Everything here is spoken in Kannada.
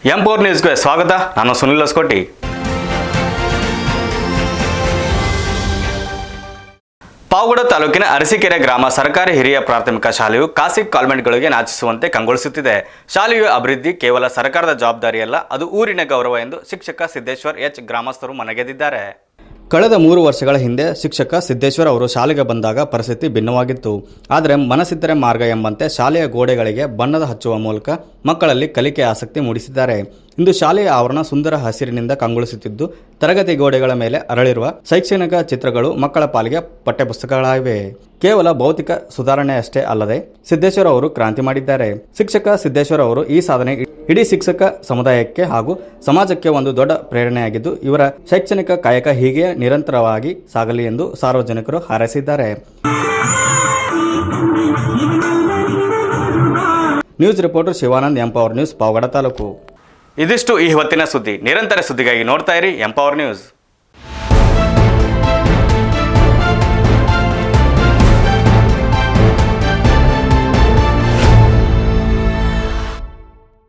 ಎಂ4 ನ್ಯೂಸ್ಗೆ ಸ್ವಾಗತ. ನಾನು ಸುನಿಲ್ ಹೊಸಕೋಟಿ. ಪಾವಗಡ ತಾಲೂಕಿನ ಅರಸೀಕೆರೆ ಗ್ರಾಮ ಸರ್ಕಾರಿ ಹಿರಿಯ ಪ್ರಾಥಮಿಕ ಶಾಲೆಯು ಖಾಸಗಿ ಕಾನ್ವೆಂಟ್ಗಳಿಗೆ ನಾಚಿಸುವಂತೆ ಕಂಗೊಳಿಸುತ್ತಿದೆ. ಶಾಲೆಯ ಅಭಿವೃದ್ಧಿ ಕೇವಲ ಸರ್ಕಾರದ ಜವಾಬ್ದಾರಿಯಲ್ಲ, ಅದು ಊರಿನ ಗೌರವ ಎಂದು ಶಿಕ್ಷಕ ಸಿದ್ದೇಶ್ವರ್ ಎಚ್ ಗ್ರಾಮಸ್ಥರು ಮನಗೆದಿದ್ದಾರೆ. ಕಳೆದ 3 ವರ್ಷಗಳ ಹಿಂದೆ ಶಿಕ್ಷಕ ಸಿದ್ದೇಶ್ವರ್ ಅವರು ಶಾಲೆಗೆ ಬಂದಾಗ ಪರಿಸ್ಥಿತಿ ಭಿನ್ನವಾಗಿತ್ತು. ಆದರೆ ಮನಸ್ಸಿದ್ದರೆ ಮಾರ್ಗ ಎಂಬಂತೆ ಶಾಲೆಯ ಗೋಡೆಗಳಿಗೆ ಬಣ್ಣದ ಹಚ್ಚುವ ಮೂಲಕ ಮಕ್ಕಳಲ್ಲಿ ಕಲಿಕೆ ಆಸಕ್ತಿ ಮೂಡಿಸಿದ್ದಾರೆ. ಇಂದು ಶಾಲೆಯ ಆವರಣ ಸುಂದರ ಹಸಿರಿನಿಂದ ಕಂಗೊಳಿಸುತ್ತಿದ್ದು, ತರಗತಿ ಗೋಡೆಗಳ ಮೇಲೆ ಅರಳಿರುವ ಶೈಕ್ಷಣಿಕ ಚಿತ್ರಗಳು ಮಕ್ಕಳ ಪಾಲಿಗೆ ಪಠ್ಯಪುಸ್ತಕಗಳಾಗಿವೆ. ಕೇವಲ ಭೌತಿಕ ಸುಧಾರಣೆಯಷ್ಟೇ ಅಲ್ಲದೆ ಸಿದ್ದೇಶ್ವರ್ ಅವರು ಕ್ರಾಂತಿ ಮಾಡಿದ್ದಾರೆ. ಶಿಕ್ಷಕ ಸಿದ್ದೇಶ್ವರ್ ಅವರು ಈ ಸಾಧನೆ ಇಡೀ ಶಿಕ್ಷಕ ಸಮುದಾಯಕ್ಕೆ ಹಾಗೂ ಸಮಾಜಕ್ಕೆ ಒಂದು ದೊಡ್ಡ ಪ್ರೇರಣೆಯಾಗಿದ್ದು, ಇವರ ಶೈಕ್ಷಣಿಕ ಕಾಯಕ ಹೀಗೆ ನಿರಂತರವಾಗಿ ಸಾಗಲಿ ಎಂದು ಸಾರ್ವಜನಿಕರು ಹಾರೈಸಿದ್ದಾರೆ. News reporter Shivanand, M4 news, Pavagada taluk. ಇದಿಷ್ಟು ಈ ಹೊತ್ತಿನ ಸುದ್ದಿ. ನಿರಂತರ ಸುದ್ದಿಗಾಗಿ ನೋಡ್ತಾ ಇರಿ ಎಂ4 ನ್ಯೂಸ್.